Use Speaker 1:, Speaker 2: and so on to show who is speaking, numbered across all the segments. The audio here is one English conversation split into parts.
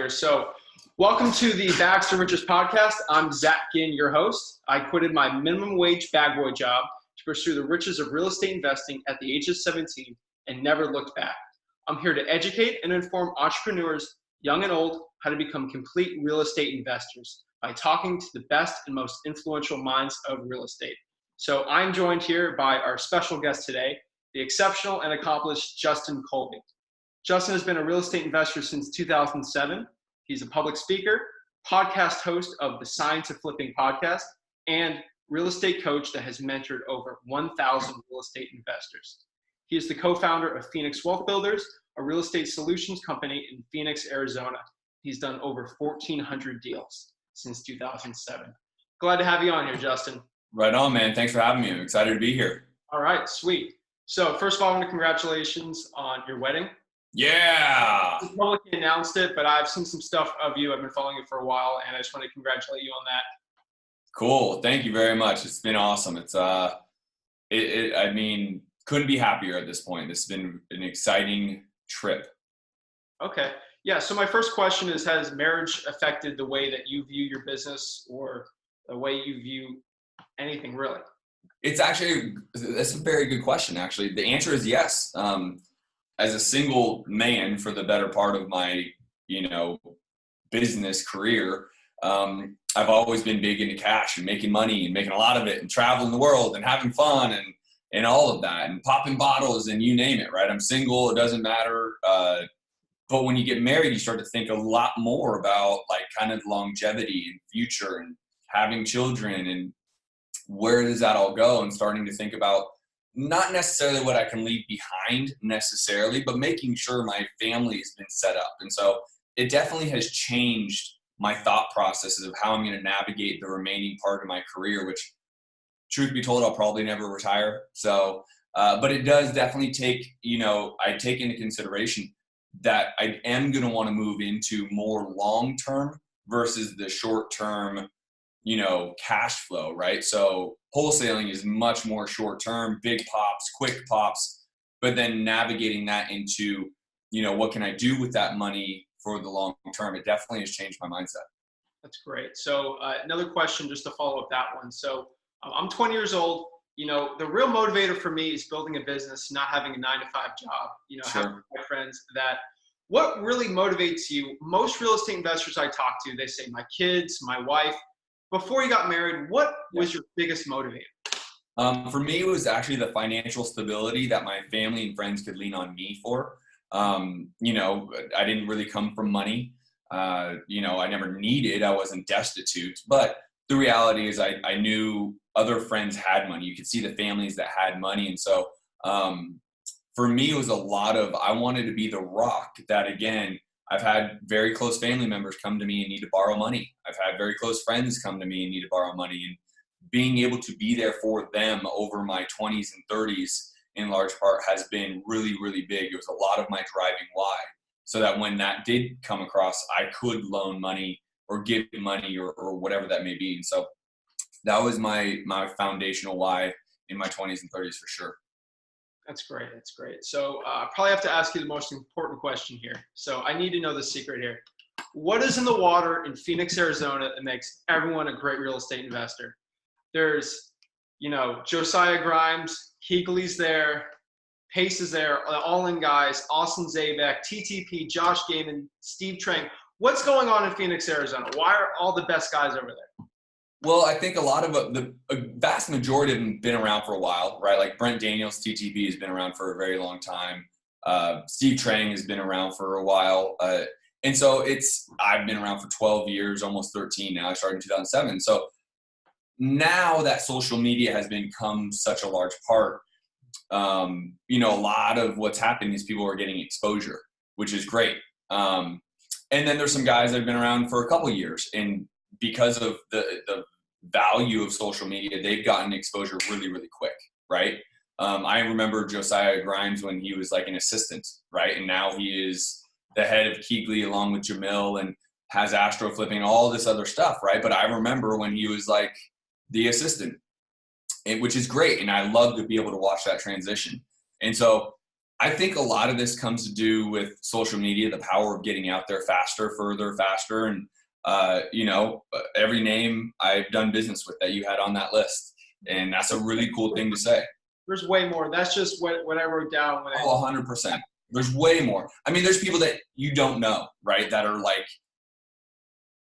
Speaker 1: here. So welcome to the Bags to Riches podcast. I'm Zach Ginn, your host. I quitted my minimum wage bag boy job to pursue the riches of real estate investing at the age of 17 and never looked back. I'm here to educate and inform entrepreneurs, young and old, how to become complete real estate investors by talking to the best and most influential minds of real estate. So I'm joined here by our special guest today, the exceptional and accomplished Justin Colby. Justin has been a real estate investor since 2007. He's a public speaker, podcast host of the Science of Flipping podcast, and real estate coach that has mentored over 1,000 real estate investors. He is the co-founder of Phoenix Wealth Builders, a real estate solutions company in Phoenix, Arizona. He's done over 1,400 deals since 2007. Glad to have you on here, Justin.
Speaker 2: Right on, man. Thanks for having me. I'm excited to be here.
Speaker 1: All right, sweet. So first of all, I want to congratulations on your wedding.
Speaker 2: Yeah.
Speaker 1: You publicly announced it, but I've seen some stuff of you. I've been following you for a while, and I just want to congratulate you on that.
Speaker 2: Cool. Thank you very much. It's been awesome. It's I mean, couldn't be happier at this point. This has been an exciting trip.
Speaker 1: Okay. Yeah. So my first question is, has marriage affected the way that you view your business or the way you view anything really?
Speaker 2: That's a very good question, actually. The answer is yes. As a single man for the better part of my, business career, I've always been big into cash and making money and making a lot of it and traveling the world and having fun and all of that and popping bottles and you name it, right? I'm single. It doesn't matter. But when you get married, you start to think a lot more about like kind of longevity and future and having children and where does that all go, and starting to think about not necessarily what I can leave behind necessarily, but making sure my family has been set up. And so it definitely has changed my thought processes of how I'm going to navigate the remaining part of my career, which truth be told, I'll probably never retire. So, but it does definitely take, I take into consideration that I am going to want to move into more long-term versus the short-term, cash flow, right? So wholesaling is much more short-term, big pops, quick pops, but then navigating that into, what can I do with that money for the long term? It definitely has changed my mindset.
Speaker 1: That's great. So another question just to follow up that one. So I'm 20 years old. The real motivator for me is building a business, not having a 9-to-5 job,
Speaker 2: Sure.
Speaker 1: Having my friends that. What really motivates you? Most real estate investors I talk to, they say my kids, my wife. Before you got married, what was your biggest motivator?
Speaker 2: For me, it was actually the financial stability that my family and friends could lean on me for. I didn't really come from money. I never needed, I wasn't destitute, but the reality is I knew other friends had money. You could see the families that had money. And so, for me, it was a lot of, I wanted to be the rock that, again, I've had very close family members come to me and need to borrow money. I've had very close friends come to me and need to borrow money, and being able to be there for them over my 20s and 30s in large part has been really, really big. It was a lot of my driving why, so that when that did come across, I could loan money or give money or whatever that may be. And so that was my foundational why in my 20s and 30s for sure.
Speaker 1: That's great. That's great. So I probably have to ask you the most important question here. So I need to know the secret here. What is in the water in Phoenix, Arizona that makes everyone a great real estate investor? There's, Josiah Grimes, Keegley's there, Pace is there, all in guys, Austin Zabek, TTP, Josh Gaiman, Steve Trang. What's going on in Phoenix, Arizona? Why are all the best guys over there?
Speaker 2: Well, I think a vast majority of them have been around for a while, right? Like Brent Daniels, TTP, has been around for a very long time. Steve Trang has been around for a while. And so I've been around for 12 years, almost 13 now. I started in 2007. So now that social media has become such a large part, a lot of what's happening is people are getting exposure, which is great. And then there's some guys that have been around for a couple of years, and because of the value of social media, they've gotten exposure really, really quick, right? I remember Josiah Grimes when he was like an assistant, right? And now he is the head of Keegley along with Jamil and has Astro Flipping, all this other stuff, right? But I remember when he was like the assistant, which is great. And I love to be able to watch that transition. And so I think a lot of this comes to do with social media, the power of getting out there faster, further, faster. And, every name I've done business with that you had on that list. And that's a really cool thing to say.
Speaker 1: There's way more. That's just what I wrote down.
Speaker 2: 100%. There's way more. I mean, there's people that you don't know, right? That are like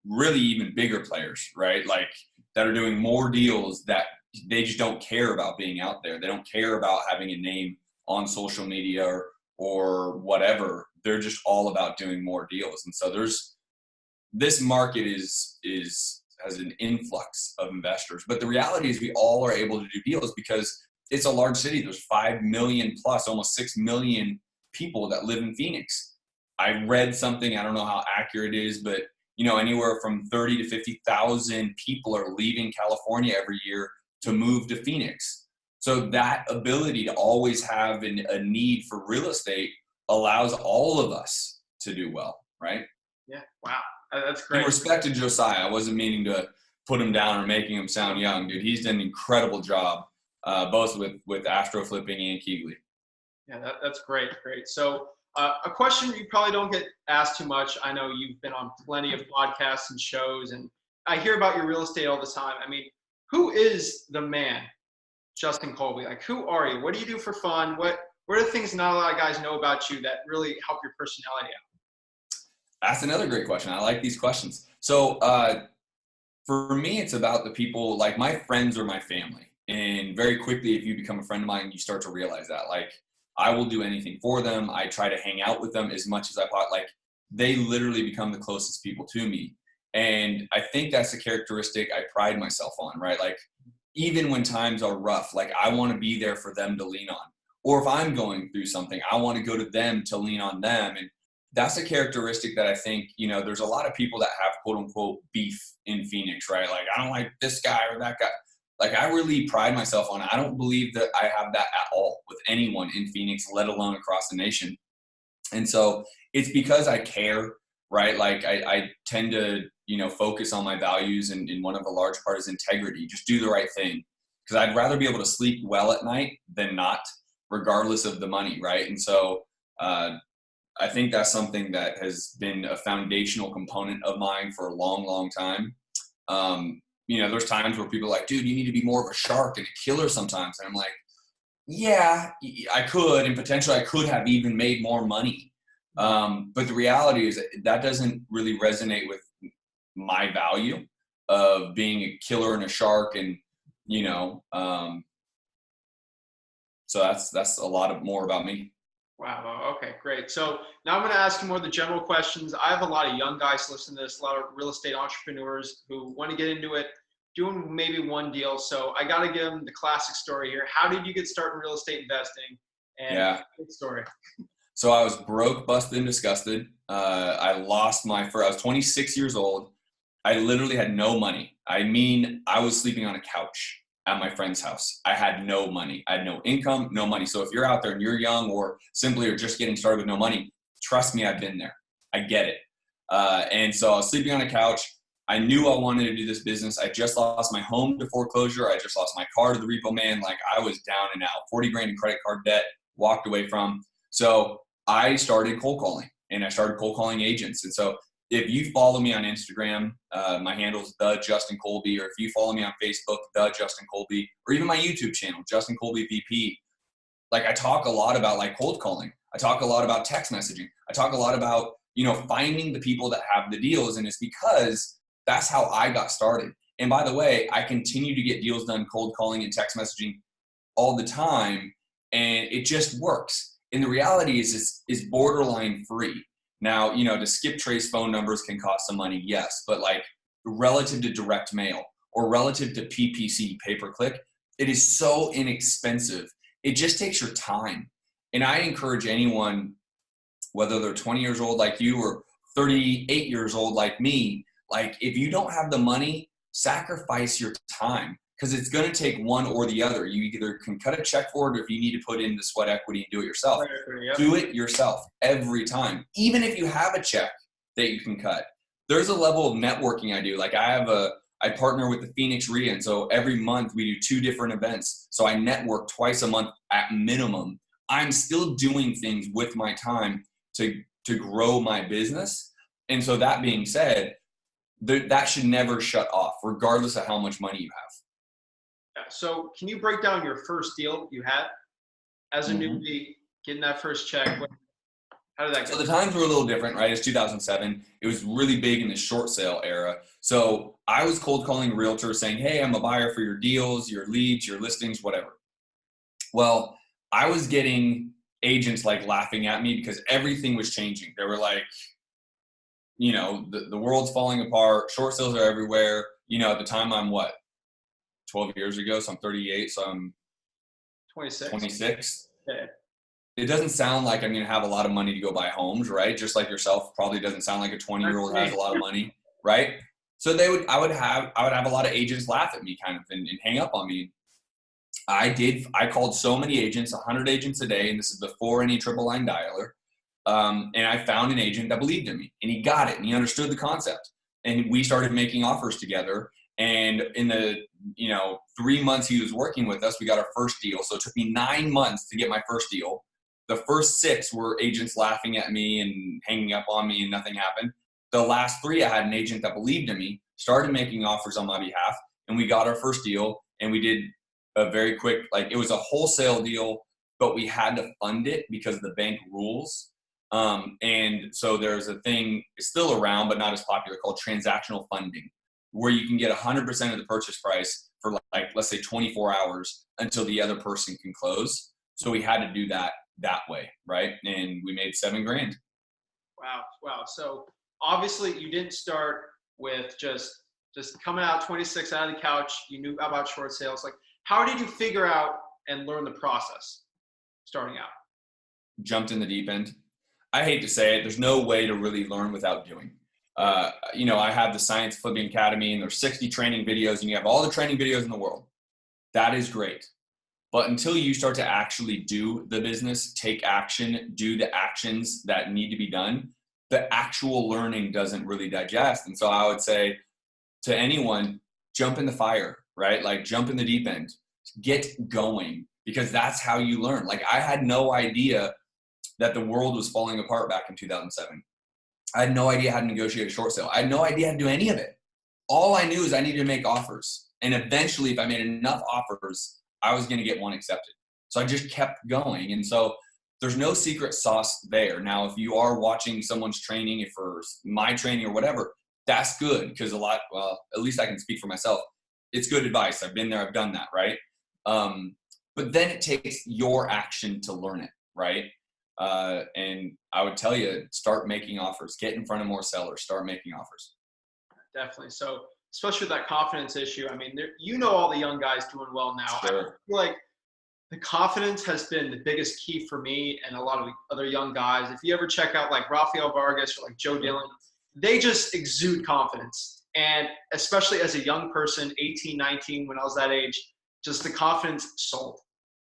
Speaker 2: really even bigger players, right? Like that are doing more deals that they just don't care about being out there. They don't care about having a name on social media or whatever. They're just all about doing more deals. And so this market has an influx of investors. But the reality is we all are able to do deals because it's a large city. There's 5 million plus, almost 6 million people that live in Phoenix. I read something, I don't know how accurate it is, but anywhere from 30 to 50,000 people are leaving California every year to move to Phoenix. So that ability to always have a need for real estate allows all of us to do well, right?
Speaker 1: Yeah, wow. That's great.
Speaker 2: In respect to Josiah, I wasn't meaning to put him down or making him sound young, dude. He's done an incredible job, both with Astro Flipping and Keegley.
Speaker 1: Yeah, that's great. So a question you probably don't get asked too much. I know you've been on plenty of podcasts and shows, and I hear about your real estate all the time. I mean, who is the man, Justin Colby? Like, who are you? What do you do for fun? What are the things not a lot of guys know about you that really help your personality out?
Speaker 2: That's another great question. I like these questions. So for me, it's about the people, like my friends or my family. And very quickly, if you become a friend of mine, you start to realize that. Like, I will do anything for them. I try to hang out with them as much as I want. Like, they literally become the closest people to me. And I think that's a characteristic I pride myself on, right? Like, even when times are rough, like I want to be there for them to lean on. Or if I'm going through something, I want to go to them to lean on them. And that's a characteristic that I think, there's a lot of people that have quote unquote beef in Phoenix, right? Like, I don't like this guy or that guy. Like, I really pride myself on it. I don't believe that I have that at all with anyone in Phoenix, let alone across the nation. And so it's because I care, right? Like I tend to, focus on my values, and one of the large part is integrity. Just do the right thing. Because I'd rather be able to sleep well at night than not, regardless of the money, right? And so I think that's something that has been a foundational component of mine for a long, long time. There's times where people are like, dude, you need to be more of a shark and a killer sometimes. And I'm like, yeah, I could, and potentially I could have even made more money. But the reality is that doesn't really resonate with my value of being a killer and a shark. And, so that's a lot more about me.
Speaker 1: Wow. Okay, great. So now I'm going to ask you more of the general questions. I have a lot of young guys listening to this, a lot of real estate entrepreneurs who want to get into it, doing maybe one deal. So I got to give them the classic story here. How did you get started in real estate investing? And good story.
Speaker 2: So I was broke, busted, and disgusted. I lost I was 26 years old. I literally had no money. I mean, I was sleeping on a couch at my friend's house. I had no money. I had no income, no money. So if you're out there and you're young or simply are just getting started with no money, trust me, I've been there. I get it. And so I was sleeping on a couch. I knew I wanted to do this business. I just lost my home to foreclosure. I just lost my car to the repo man. Like, I was down and out, 40 grand in credit card debt, walked away from. So I started cold calling, and I started cold calling agents. And so if you follow me on Instagram, my handle is the Justin Colby, or if you follow me on Facebook, the Justin Colby, or even my YouTube channel, Justin Colby VP, like, I talk a lot about like cold calling. I talk a lot about text messaging. I talk a lot about, finding the people that have the deals. And it's because that's how I got started. And by the way, I continue to get deals done cold calling and text messaging all the time, and it just works. And the reality is borderline free. Now, to skip trace phone numbers can cost some money, yes, but like relative to direct mail or relative to PPC, pay-per-click, it is so inexpensive. It just takes your time. And I encourage anyone, whether they're 20 years old like you or 38 years old like me, like, if you don't have the money, sacrifice your time, because it's going to take one or the other. You either can cut a check for it, or if you need to put in the sweat equity and do it yourself, do it yourself every time. Even if you have a check that you can cut, there's a level of networking I do. Like, I partner with the Phoenix REIA, and so every month we do 2 different events. So I network twice a month at minimum. I'm still doing things with my time to grow my business. And so that being said, that should never shut off, regardless of how much money you have.
Speaker 1: Yeah. So can you break down your first deal you had as a
Speaker 2: Mm-hmm.
Speaker 1: newbie, getting that first check? How did that go?
Speaker 2: So the times were a little different, right? It's 2007. It was really big in the short sale era. So I was cold calling realtors saying, hey, I'm a buyer for your deals, your leads, your listings, whatever. Well, I was getting agents like laughing at me because everything was changing. They were like, the world's falling apart. Short sales are everywhere. At the time I'm 12 years ago. So I'm 38. So I'm 26.
Speaker 1: Okay.
Speaker 2: It doesn't sound like I'm going to have a lot of money to go buy homes, right? Just like yourself, probably doesn't sound like a 20-year-old has a lot of money, right? So I would have a lot of agents laugh at me kind of and hang up on me. I called so many agents, 100 agents a day, and this is before any triple line dialer. And I found an agent that believed in me, and he got it, and he understood the concept. And we started making offers together. And in the 3 months he was working with us, we got our first deal. So it took me 9 months to get my first deal. The first 6 were agents laughing at me and hanging up on me, and nothing happened. The last 3, I had an agent that believed in me, started making offers on my behalf, and we got our first deal. And we did a very quick, it was a wholesale deal, but we had to fund it because of the bank rules. And so there's a thing, it's still around, but not as popular, called transactional funding, where you can get 100% of the purchase price for let's say 24 hours until the other person can close. So we had to do that way, right? And we made $7,000.
Speaker 1: Wow. So obviously you didn't start with just coming out 26 out of the couch. You knew about short sales. How did you figure out and learn the process starting out?
Speaker 2: Jumped in the deep end. I hate to say it, there's no way to really learn without doing. I have the Science Flipping Academy, and there's 60 training videos, and you have all the training videos in the world. That is great. But until you start to actually do the business, take action, do the actions that need to be done, the actual learning doesn't really digest. And so I would say to anyone, jump in the fire, right? Jump in the deep end, get going, because that's how you learn. I had no idea that the world was falling apart back in 2007. I had no idea how to negotiate a short sale. I had no idea how to do any of it. All I knew is I needed to make offers. And eventually, if I made enough offers, I was going to get one accepted. So I just kept going. And so there's no secret sauce there. Now, if you are watching someone's training, if for my training or whatever, that's good, because at least I can speak for myself. It's good advice. I've been there. I've done that, right? But then it takes your action to learn it, right? And I would tell you, start making offers, get in front of more sellers, start making offers.
Speaker 1: Definitely. So especially with that confidence issue, all the young guys doing well now.
Speaker 2: Sure.
Speaker 1: I feel like the confidence has been the biggest key for me and a lot of the other young guys. If you ever check out Rafael Vargas or Joe Dillon, they just exude confidence. And especially as a young person, 18, 19, when I was that age, just the confidence sold.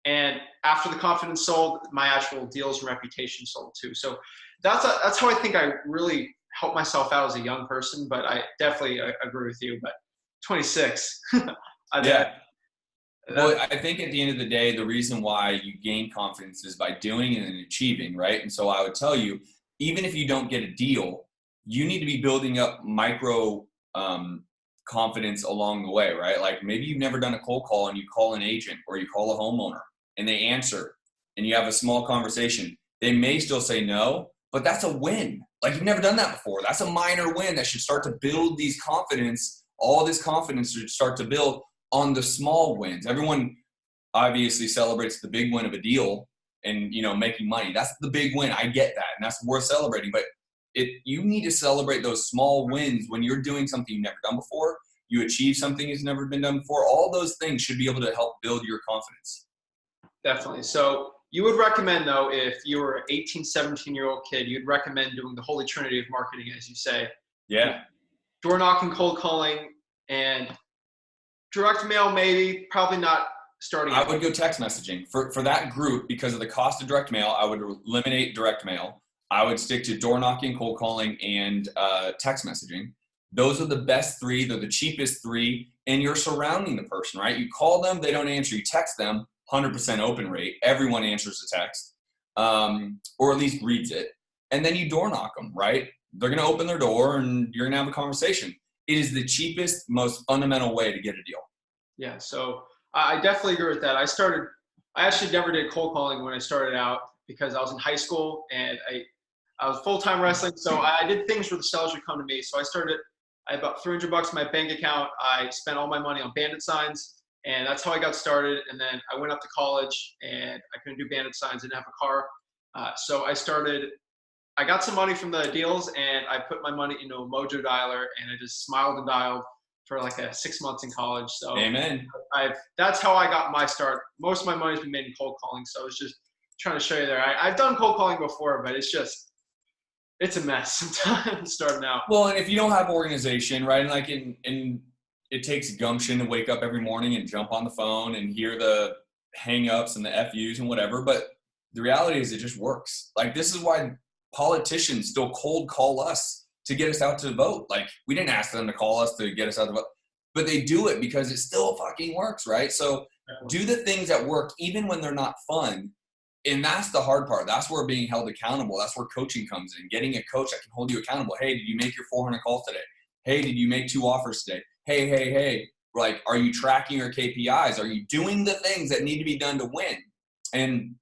Speaker 1: And after the confidence sold, my actual deals and reputation sold too. So that's how I think I really helped myself out as a young person. But I definitely agree with you. But 26,
Speaker 2: yeah. Well, I think at the end of the day, the reason why you gain confidence is by doing and achieving, right? And so I would tell you, even if you don't get a deal, you need to be building up micro confidence along the way, right? Maybe you've never done a cold call and you call an agent or you call a homeowner and they answer and you have a small conversation. They may still say no, but that's a win. You've never done that before. That's a minor win that should start to build these confidence. All this confidence should start to build on the small wins. Everyone obviously celebrates the big win of a deal and, making money. That's the big win. I get that. And that's worth celebrating. But you need to celebrate those small wins when you're doing something you've never done before. You achieve something that's never been done before. All those things should be able to help build your confidence. Definitely.
Speaker 1: So you would recommend, though, if you were an 18, 17-year-old kid, you'd recommend doing the holy trinity of marketing, as you say.
Speaker 2: Yeah.
Speaker 1: Door knocking, cold calling, and direct mail, maybe, probably not starting.
Speaker 2: I would go text messaging. For that group, because of the cost of direct mail, I would eliminate direct mail. I would stick to door knocking, cold calling, and text messaging. Those are the best 3. They're the cheapest 3. And you're surrounding the person, right? You call them, they don't answer. You text them, 100% open rate. Everyone answers the text, or at least reads it. And then you door knock them, right? They're going to open their door and you're going to have a conversation. It is the cheapest, most fundamental way to get a deal.
Speaker 1: Yeah. So I definitely agree with that. I actually never did cold calling when I started out because I was in high school and I was full-time wrestling. So I did things where the sellers would come to me. So I had about $300 in my bank account. I spent all my money on bandit signs, and that's how I got started. And then I went up to college and I couldn't do bandit signs, didn't have a car. So I got some money from the deals and I put my money into a Mojo dialer and I just smiled and dialed for like 6 months in college. So
Speaker 2: Amen.
Speaker 1: That's how I got my start. Most of my money's been made in cold calling. So it's just trying to show you there. I've done cold calling before, but it's a mess sometimes starting out.
Speaker 2: Well, and if you don't have organization, right, and like in it takes gumption to wake up every morning and jump on the phone and hear the hang-ups and the FUs and whatever, but the reality is it just works. Like, this is why politicians still cold call us to get us out to vote. Like, we didn't ask them to call us to get us out to vote, but they do it because it still fucking works, right? So do the things that work even when they're not fun. And that's the hard part. That's where being held accountable. That's where coaching comes in. Getting a coach that can hold you accountable. Hey, did you make your 400 calls today? Hey, did you make 2 offers today? Hey. Like, are you tracking your KPIs? Are you doing the things that need to be done to win? And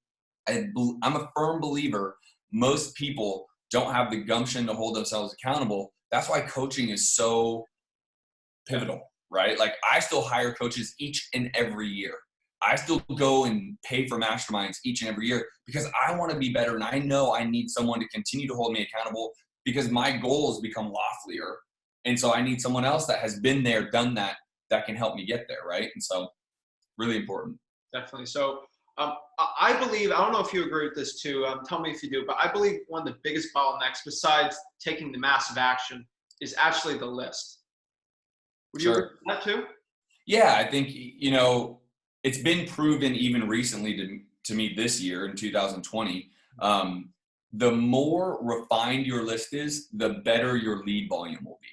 Speaker 2: I'm a firm believer most people don't have the gumption to hold themselves accountable. That's why coaching is so pivotal, right? Like, I still hire coaches each and every year. I still go and pay for masterminds each and every year because I want to be better. And I know I need someone to continue to hold me accountable because my goals become loftier. And so I need someone else that has been there, done that can help me get there, right? And so really important.
Speaker 1: Definitely. So I believe, I don't know if you agree with this too, tell me if you do, but I believe one of the biggest bottlenecks besides taking the massive action is actually the list. Would you agree with that too?
Speaker 2: Yeah, I think, it's been proven even recently to me this year in 2020. The more refined your list is, the better your lead volume will be.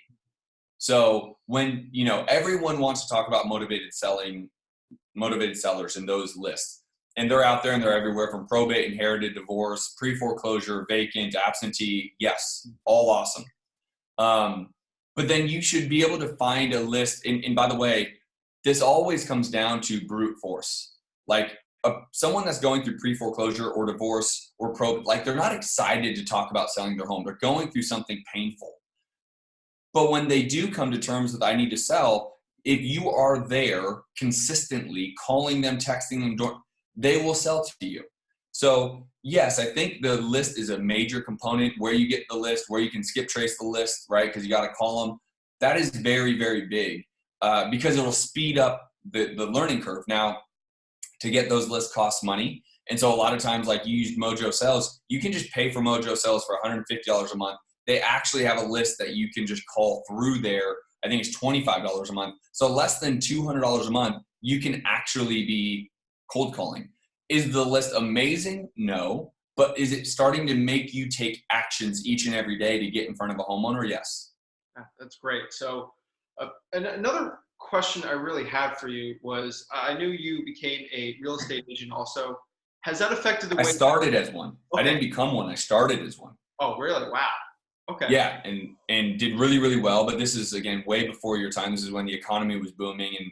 Speaker 2: So when, everyone wants to talk about motivated sellers and those lists, and they're out there and they're everywhere from probate, inherited, divorce, pre-foreclosure, vacant, absentee. Yes, all awesome. But then you should be able to find a list. And by the way, this always comes down to brute force. Like, someone that's going through pre-foreclosure or divorce or probate, like, they're not excited to talk about selling their home. They're going through something painful. But when they do come to terms with, I need to sell, if you are there consistently calling them, texting them, they will sell to you. So yes, I think the list is a major component. Where you get the list, where you can skip trace the list, right? Because you got to call them. That is very, very big because it'll speed up the learning curve. Now, to get those lists costs money. And so a lot of times, like, you used Mojo Sales, you can just pay for Mojo Sales for $150 a month. They actually have a list that you can just call through there. I think it's $25 a month. So less than $200 a month, you can actually be cold calling. Is the list amazing? No. But is it starting to make you take actions each and every day to get in front of a homeowner? Yes.
Speaker 1: That's great. So and another question I really had for you was, I knew you became a real estate agent also. Has that affected the way—
Speaker 2: I started as one.
Speaker 1: Okay.
Speaker 2: I didn't become one. I started as one.
Speaker 1: Oh, really? Wow. Okay.
Speaker 2: Yeah, and did really, really well. But this is, again, way before your time. This is when the economy was booming in,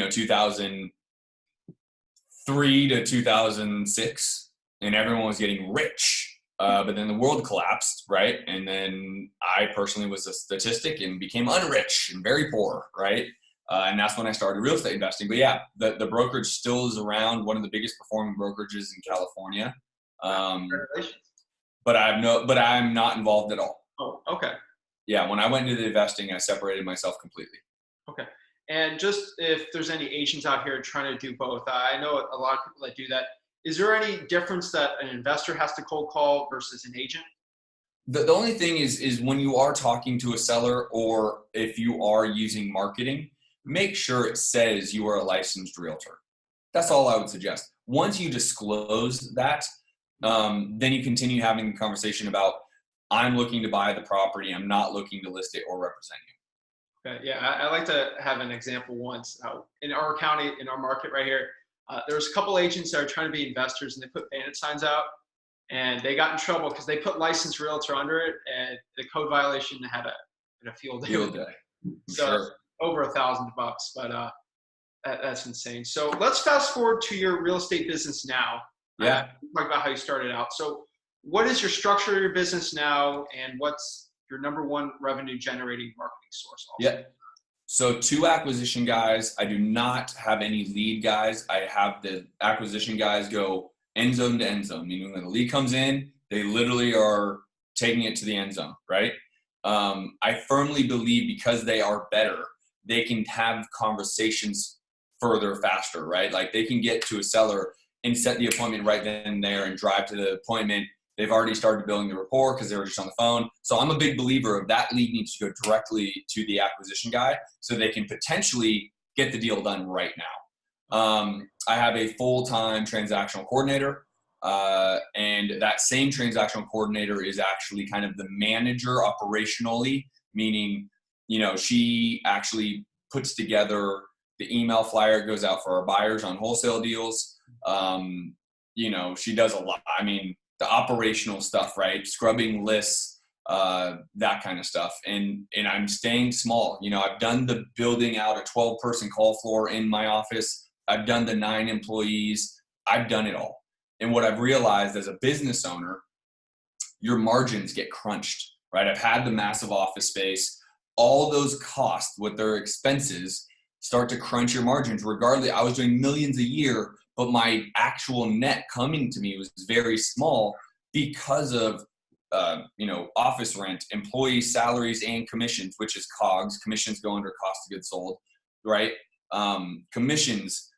Speaker 2: 2003 to 2006, and everyone was getting rich. But then the world collapsed, right? And then I personally was a statistic and became unrich and very poor, right? And that's when I started real estate investing. But yeah, the brokerage still is around, one of the biggest performing brokerages in California.
Speaker 1: Congratulations.
Speaker 2: But I'm not involved at all.
Speaker 1: Oh, okay.
Speaker 2: Yeah, when I went into the investing, I separated myself completely.
Speaker 1: Okay. And just if there's any agents out here trying to do both, I know a lot of people that do that. Is there any difference that an investor has to cold call versus an agent?
Speaker 2: The only thing is when you are talking to a seller, or if you are using marketing, make sure it says you are a licensed realtor. That's all I would suggest. Once you disclose that, then you continue having the conversation about, I'm looking to buy the property. I'm not looking to list it or represent you.
Speaker 1: Okay. Yeah. I like to have an example once. In our county, in our market right here, There was a couple agents that are trying to be investors, and they put bandit signs out, and they got in trouble because they put licensed realtor under it, and the code violation had a field day.
Speaker 2: Field day.
Speaker 1: So
Speaker 2: Sure.
Speaker 1: over $1,000, but that's insane. So let's fast forward to your real estate business now.
Speaker 2: Yeah.
Speaker 1: Talk about how you started out. So what is your structure of your business now, and what's your number one revenue generating marketing source also?
Speaker 2: Yeah. So 2 acquisition guys. I do not have any lead guys. I have the acquisition guys go end zone to end zone, meaning when the lead comes in, they literally are taking it to the end zone, right? I firmly believe because they are better, they can have conversations further faster, right? Like they can get to a seller and set the appointment right then and there and drive to the appointment. They've already started building the rapport because they were just on the phone. So I'm a big believer of that lead needs to go directly to the acquisition guy so they can potentially get the deal done right now. I have a full-time transactional coordinator, and that same transactional coordinator is actually kind of the manager operationally, meaning, she actually puts together the email flyer. It goes out for our buyers on wholesale deals. She does a lot. I mean, the operational stuff, right? Scrubbing lists, that kind of stuff. And I'm staying small. I've done the building out a 12-person call floor in my office. I've done the 9 employees. I've done it all. And what I've realized as a business owner, your margins get crunched, right? I've had the massive office space. All those costs with their expenses start to crunch your margins. Regardless, I was doing millions a year, but my actual net coming to me was very small because of, office rent, employee salaries, and commissions, which is COGS. Commissions go under cost of goods sold, right? Commissions,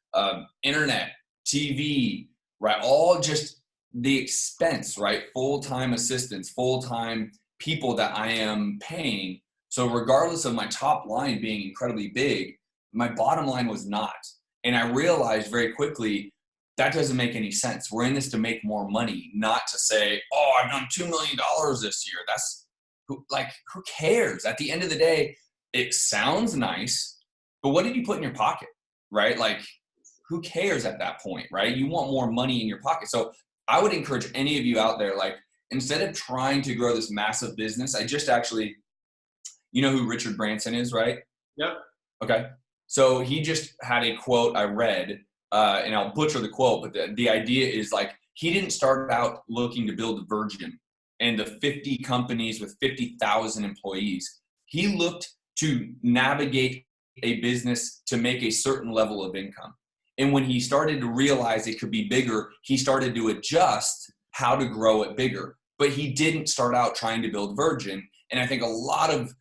Speaker 2: internet, TV, right? All just the expense, right? Full-time assistants, full-time people that I am paying. So regardless of my top line being incredibly big, my bottom line was not. And I realized very quickly that doesn't make any sense. We're in this to make more money, not to say, oh, I've done $2 million this year. Who cares? At the end of the day, it sounds nice, but what did you put in your pocket, right? Like, who cares at that point, right? You want more money in your pocket. So I would encourage any of you out there, like, instead of trying to grow this massive business, I just actually, you know who Richard Branson is, right?
Speaker 1: Yep.
Speaker 2: Okay. So he just had a quote I read, and I'll butcher the quote, but the idea is like, he didn't start out looking to build Virgin and the 50 companies with 50,000 employees. He looked to navigate a business to make a certain level of income. And when he started to realize it could be bigger, he started to adjust how to grow it bigger. But he didn't start out trying to build Virgin. And I think a lot of,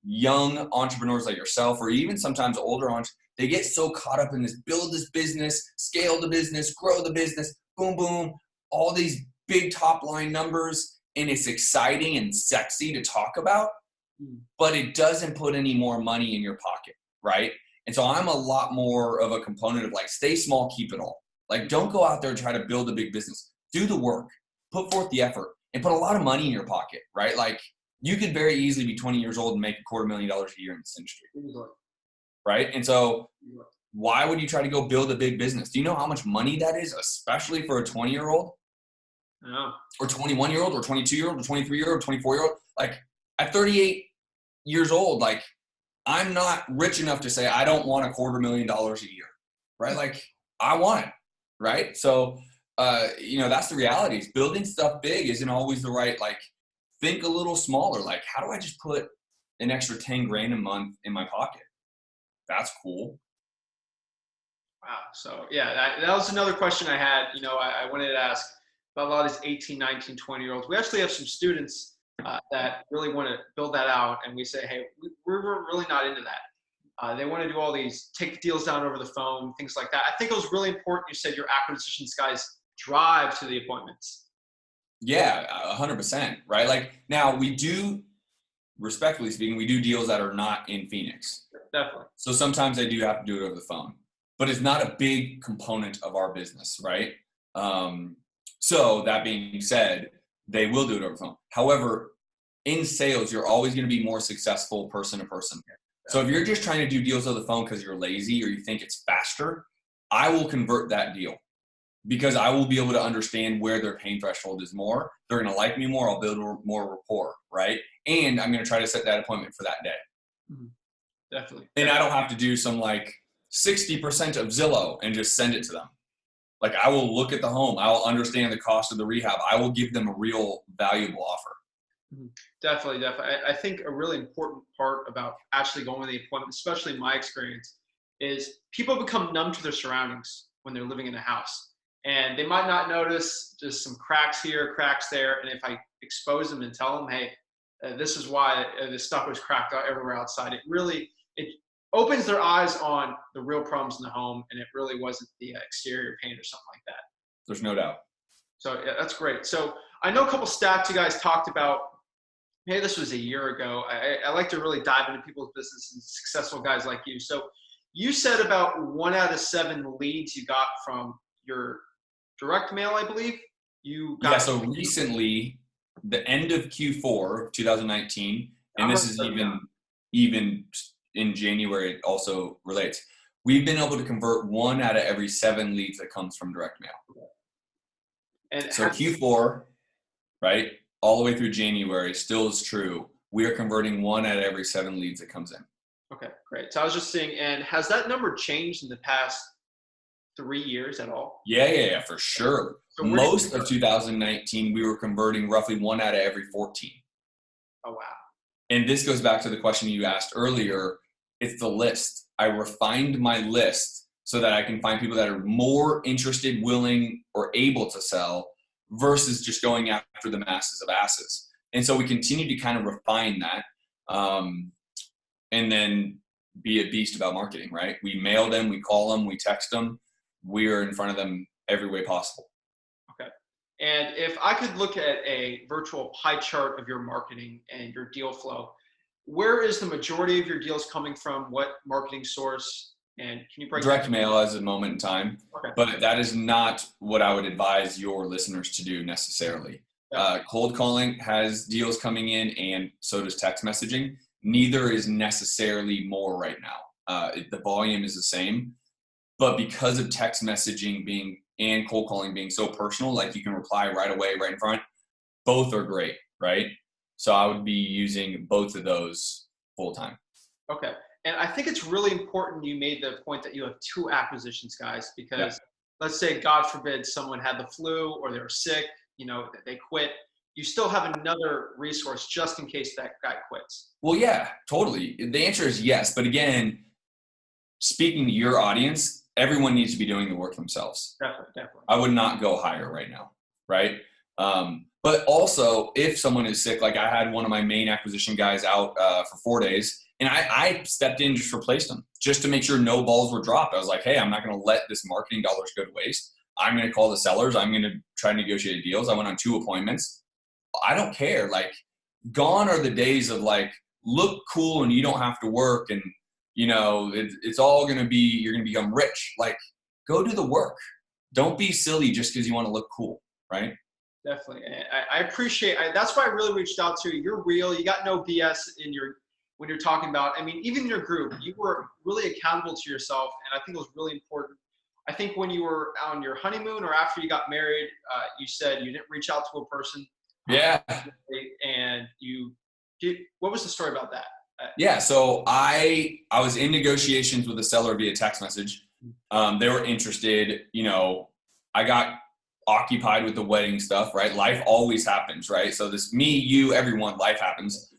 Speaker 2: young entrepreneurs like yourself, or even sometimes older entrepreneurs, they get so caught up in this, build this business, scale the business, grow the business, boom, boom, all these big top line numbers. And it's exciting and sexy to talk about, but it doesn't put any more money in your pocket, right? And so I'm a lot more of a component of like, stay small, keep it all. Like, don't go out there and try to build a big business. Do the work, put forth the effort, and put a lot of money in your pocket, right? Like, you could very easily be 20 years old and make $250,000 a year in this industry, right? And so why would you try to go build a big business? Do you know how much money that is, especially for a 20-year-old?
Speaker 1: No.
Speaker 2: Or 21-year-old, or 22-year-old, or 23-year-old, 24-year-old? Like, at 38 years old, like, I'm not rich enough to say I don't want $250,000 a year, right? Like, I want it, right? So, that's the reality. Is building stuff big isn't always the right, like, think a little smaller. Like, how do I just put an extra 10 grand a month in my pocket? That's cool.
Speaker 1: Wow. So yeah, that was another question I had. I wanted to ask about a lot of these 18, 19, 20-year-olds. We actually have some students that really want to build that out. And we say, hey, we're really not into that. They want to do all these, take deals down over the phone, things like that. I think it was really important. You said your acquisitions guys drive to the appointments.
Speaker 2: Yeah, 100%, right? Like, now we do, respectfully speaking, we do deals that are not in Phoenix.
Speaker 1: Definitely.
Speaker 2: So sometimes I do have to do it over the phone, but it's not a big component of our business, right? So that being said, they will do it over the phone. However, in sales, you're always going to be more successful person to person. So if you're just trying to do deals over the phone because you're lazy or you think it's faster, I will convert that deal because I will be able to understand where their pain threshold is more. They're going to like me more. I'll build more rapport, right? And I'm going to try to set that appointment for that day.
Speaker 1: Mhm. Definitely.
Speaker 2: And I don't have to do some like 60% of Zillow and just send it to them. Like I will look at the home. I will understand the cost of the rehab. I will give them a real valuable offer.
Speaker 1: Mhm. Definitely. I think a really important part about actually going to the appointment, especially in my experience, is people become numb to their surroundings when they're living in a house. And they might not notice just some cracks here, cracks there. And if I expose them and tell them, hey, this is why this stuff was cracked out everywhere outside, it opens their eyes on the real problems in the home. And it really wasn't the exterior paint or something like that.
Speaker 2: There's no doubt.
Speaker 1: So yeah, that's great. So I know a couple stats you guys talked about. Hey, this was a year ago. I like to really dive into people's business and successful guys like you. So you said about 1 out of 7 leads you got from your direct mail, I believe. You got
Speaker 2: so recently, the end of Q4 of 2019, and this is even in January, it also relates. We've been able to convert 1 out of every 7 leads that comes from direct mail.
Speaker 1: And
Speaker 2: so Q4, right, all the way through January, still is true. We are converting 1 out of every 7 leads that comes in.
Speaker 1: Okay, great. So I was just saying, and has that number changed in the past 3 years at all?
Speaker 2: Yeah, for sure. So most of 2019, we were converting roughly 1 out of every 14.
Speaker 1: Oh, wow.
Speaker 2: And this goes back to the question you asked earlier. It's the list. I refined my list so that I can find people that are more interested, willing, or able to sell versus just going after the masses of asses. And so we continue to kind of refine that and then be a beast about marketing, right? We mail them, we call them, we text them. We're in front of them every way possible.
Speaker 1: Okay. And if I could look at a virtual pie chart of your marketing and your deal flow, where is the majority of your deals coming from? What marketing source? And can you break
Speaker 2: direct mail as a moment in time,
Speaker 1: okay.
Speaker 2: But that is not what I would advise your listeners to do necessarily. Yeah. Cold calling has deals coming in, and so does text messaging. Neither is necessarily more right now. The volume is the same, but because of text messaging and cold calling being so personal, like you can reply right away, right in front, both are great, right? So I would be using both of those full time.
Speaker 1: Okay. And I think it's really important you made the point that you have 2 acquisitions, guys, because let's say, God forbid, someone had the flu or they were sick, they quit. You still have another resource just in case that guy quits.
Speaker 2: Well, yeah, totally. The answer is yes. But again, speaking to your audience, everyone needs to be doing the work themselves.
Speaker 1: Definitely.
Speaker 2: I would not go higher right now, right? But also, if someone is sick, like I had one of my main acquisition guys out for 4 days, and I stepped in, just replaced them, just to make sure no balls were dropped. I was like, hey, I'm not going to let this marketing dollars go to waste. I'm going to call the sellers. I'm going to try to negotiate deals. I went on 2 appointments. I don't care. Like, gone are the days of like, look cool and you don't have to work and, it's all going to be, you're going to become rich. Like, go do the work. Don't be silly just because you want to look cool, right?
Speaker 1: Definitely. I appreciate that's why I really reached out to you. You're real. You got no BS when you're talking about, even in your group, you were really accountable to yourself. And I think it was really important. I think when you were on your honeymoon or after you got married, you said you didn't reach out to a person.
Speaker 2: Yeah.
Speaker 1: And what was the story about that?
Speaker 2: Yeah. So I was in negotiations with a seller via text message. They were interested, I got occupied with the wedding stuff, right? Life always happens, right? So me, you, everyone, life happens.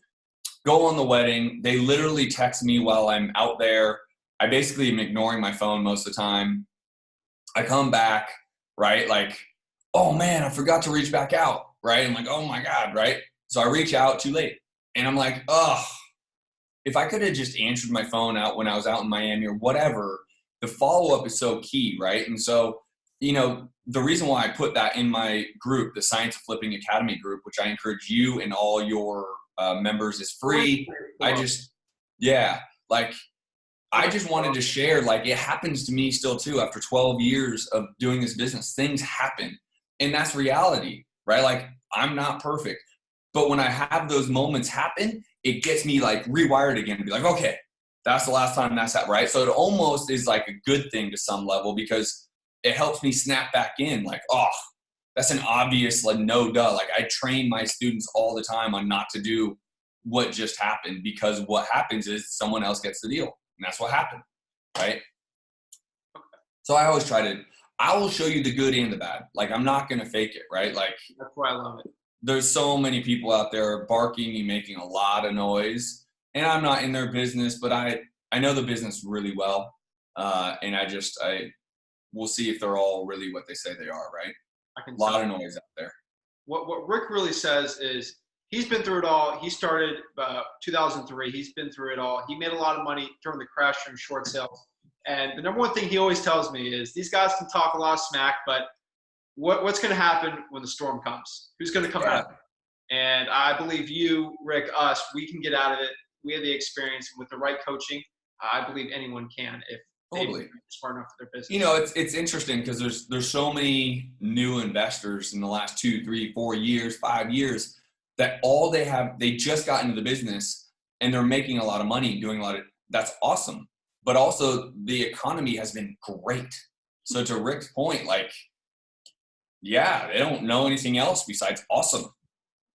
Speaker 2: Go on the wedding. They literally text me while I'm out there. I basically am ignoring my phone most of the time. I come back, right? Like, oh man, I forgot to reach back out, right? I'm like, oh my God, right? So I reach out too late. And I'm like, oh, if I could have just answered my phone out when I was out in Miami or whatever, the follow-up is so key, right? And so, the reason why I put that in my group, the Science of Flipping Academy group, which I encourage you and all your members, is free. I just wanted to share, like, it happens to me still too after 12 years of doing this business. Things happen, and that's reality, right? Like, I'm not perfect, but when I have those moments happen, it gets me like rewired again to be like, okay, That's the last time that's happened, right? So it almost is like a good thing to some level because it helps me snap back in like, oh, that's an obvious, like, no duh. Like I train my students all the time on not to do what just happened, because what happens is someone else gets the deal. And that's what happened, right? So I always I will show you the good and the bad. Like I'm not going to fake it, right? Like
Speaker 1: That's why I love it.
Speaker 2: there's so many people out there barking and making a lot of noise, and I'm not in their business, but I know the business really well. And we'll see if they're all really what they say they are, right?
Speaker 1: I can
Speaker 2: A lot
Speaker 1: tell.
Speaker 2: of noise out there.
Speaker 1: What Rick really says is he's been through it all. He started 2003. He's been through it all. He made a lot of money during the crash from short sales. And the number one thing he always tells me is these guys can talk a lot of smack, but what's going to happen when the storm comes? Who's going to come out? And I believe you, Rick, us, we can get out of it. We have the experience, and with the right coaching, I believe anyone can if
Speaker 2: Totally.
Speaker 1: they're smart enough for their business.
Speaker 2: You know, it's interesting because there's so many new investors in the last 2, 3, 4 years, 5 years that all they just got into the business and they're making a lot of money doing a lot of, that's awesome. But also the economy has been great. So to Rick's point, like, yeah, they don't know anything else besides awesome.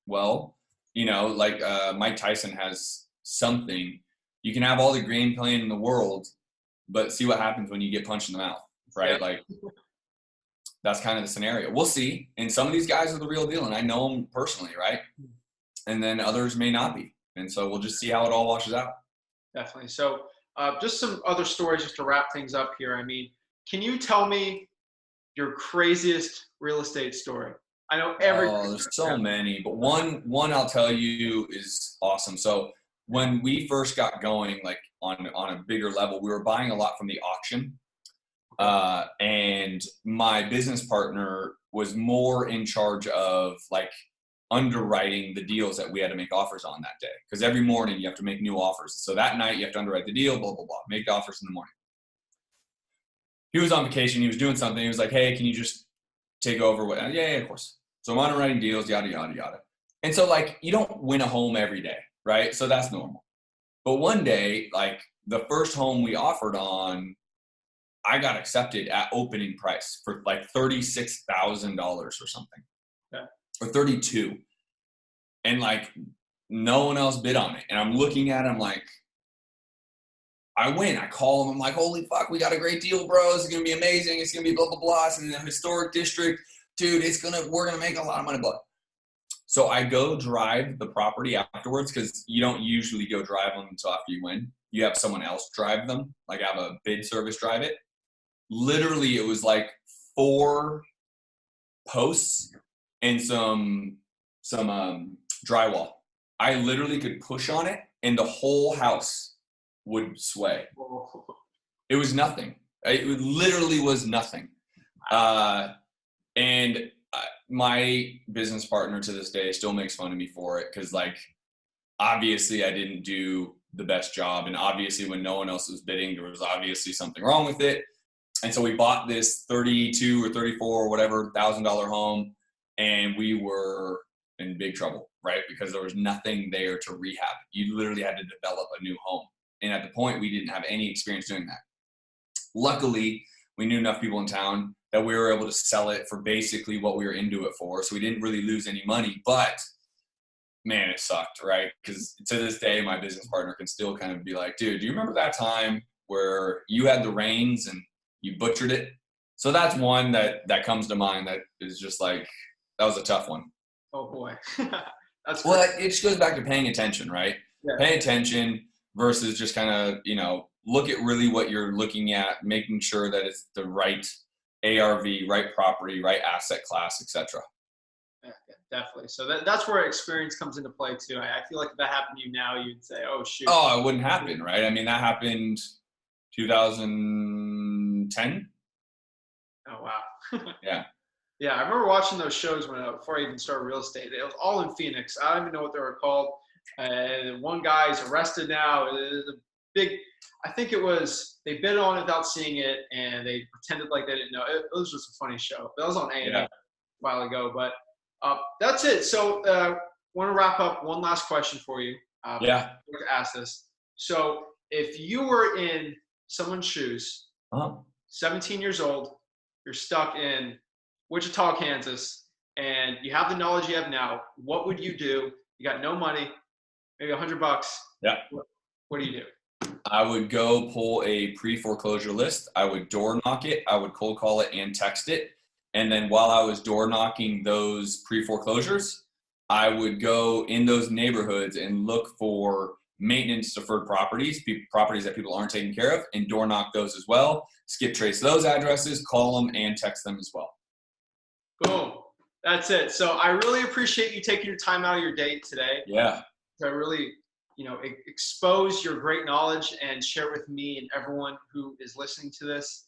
Speaker 2: Well, you know, like Mike Tyson has something. You can have all the game plan in the world, but see what happens when you get punched in the mouth, right?
Speaker 1: Yeah.
Speaker 2: Like that's kind of the scenario. We'll see. And some of these guys are the real deal, and I know them personally, right? And then others may not be. And so we'll just see how it all washes out.
Speaker 1: Definitely. So just some other stories just to wrap things up here. I mean, can you tell me your craziest real estate story? I know
Speaker 2: There's so many, but one I'll tell you is awesome. So when we first got going, like on a bigger level, we were buying a lot from the auction. And my business partner was more in charge of like underwriting the deals that we had to make offers on that day. Because every morning you have to make new offers. So that night you have to underwrite the deal, blah, blah, blah, make offers in the morning. He was on vacation. He was doing something. He was like, hey, can you just take over? Yeah, of course. So I'm underwriting deals, yada, yada, yada. And so like, you don't win a home every day, right? So that's normal. But one day, like the first home we offered on, I got accepted at opening price for like $36,000 or something.
Speaker 1: Okay.
Speaker 2: Or 32. And like no one else bid on it. And I'm looking at him like, I win. I call him. I'm like, holy fuck, we got a great deal, bro. It's going to be amazing. It's going to be blah, blah, blah. It's in the historic district. Dude, we're going to make a lot of money. Blah. So I go drive the property afterwards because you don't usually go drive them until after you win. You have someone else drive them. Like I have a bid service drive it. Literally, it was like 4 posts and some drywall. I literally could push on it and the whole house would sway. It was nothing. It literally was nothing. And my business partner to this day still makes fun of me for it because, like, obviously I didn't do the best job. And obviously when no one else was bidding, there was obviously something wrong with it. And so we bought this 32 or 34 or whatever $1,000 home, and we were in big trouble, right? Because there was nothing there to rehab. You literally had to develop a new home. And at the point, we didn't have any experience doing that. Luckily, we knew enough people in town that we were able to sell it for basically what we were into it for. So we didn't really lose any money, but man, it sucked, right? Because to this day, my business partner can still kind of be like, dude, do you remember that time where you had the reins and you butchered it? So that's one that comes to mind that is just like, that was a tough one.
Speaker 1: Oh boy. That's
Speaker 2: well, it just goes back to paying attention, right?
Speaker 1: Yeah.
Speaker 2: Pay attention versus just kind of, look at really what you're looking at, making sure that it's the right ARV, right property, right asset class, etc.
Speaker 1: Yeah, definitely. So that's where experience comes into play too. I feel like if that happened to you now, you'd say, oh shoot.
Speaker 2: Oh, it wouldn't happen, right? I mean, that happened 2010.
Speaker 1: Oh, wow.
Speaker 2: Yeah.
Speaker 1: Yeah, I remember watching those shows before I even started real estate. It was all in Phoenix. I don't even know what they were called. One guy is arrested now. It was a big, I think it was, they bid on it without seeing it, and they pretended like they didn't know. It was just a funny show. That was on A&E a while ago. But that's it. So want to wrap up. One last question for you. I'd like to ask this. So if you were in someone's shoes, 17 years old, you're stuck in Wichita, Kansas, and you have the knowledge you have now, what would you do? You got no money, maybe $100.
Speaker 2: Yeah.
Speaker 1: What do you do?
Speaker 2: I would go pull a pre-foreclosure list. I would door knock it. I would cold call it and text it. And then while I was door knocking those pre-foreclosures, I would go in those neighborhoods and look for maintenance deferred properties, properties that people aren't taking care of, and door knock those as well. Skip trace those addresses, call them, and text them as well.
Speaker 1: Boom. That's it. So I really appreciate you taking your time out of your day today.
Speaker 2: Yeah.
Speaker 1: To really, expose your great knowledge and share with me and everyone who is listening to this.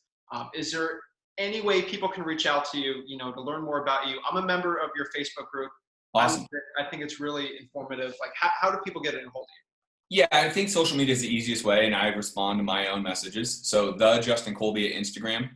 Speaker 1: Is there any way people can reach out to you, to learn more about you? I'm a member of your Facebook group.
Speaker 2: Awesome.
Speaker 1: I think it's really informative. Like, how do people get in hold of you?
Speaker 2: Yeah, I think social media is the easiest way, and I respond to my own messages. So the Justin Colby at Instagram,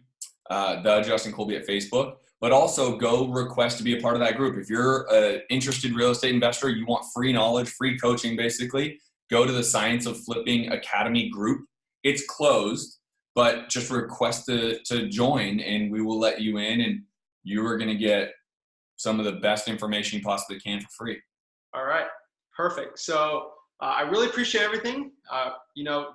Speaker 2: the Justin Colby at Facebook, but also go request to be a part of that group. If you're an interested real estate investor, you want free knowledge, free coaching, basically, go to the Science of Flipping Academy group. It's closed, but just request to join, and we will let you in, and you are going to get some of the best information you possibly can for free.
Speaker 1: All right, perfect. So I really appreciate everything.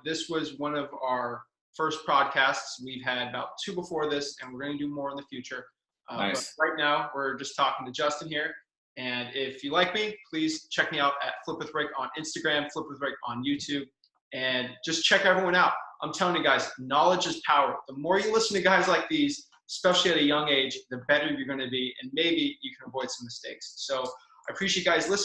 Speaker 1: This was one of our first podcasts. We've had about 2 before this, and we're going to do more in the future.
Speaker 2: Nice.
Speaker 1: But right now, we're just talking to Justin here. And if you like me, please check me out at Flip with Rick on Instagram, Flip with Rick on YouTube, and just check everyone out. I'm telling you guys, knowledge is power. The more you listen to guys like these, especially at a young age, the better you're going to be, and maybe you can avoid some mistakes. So I appreciate you guys listening.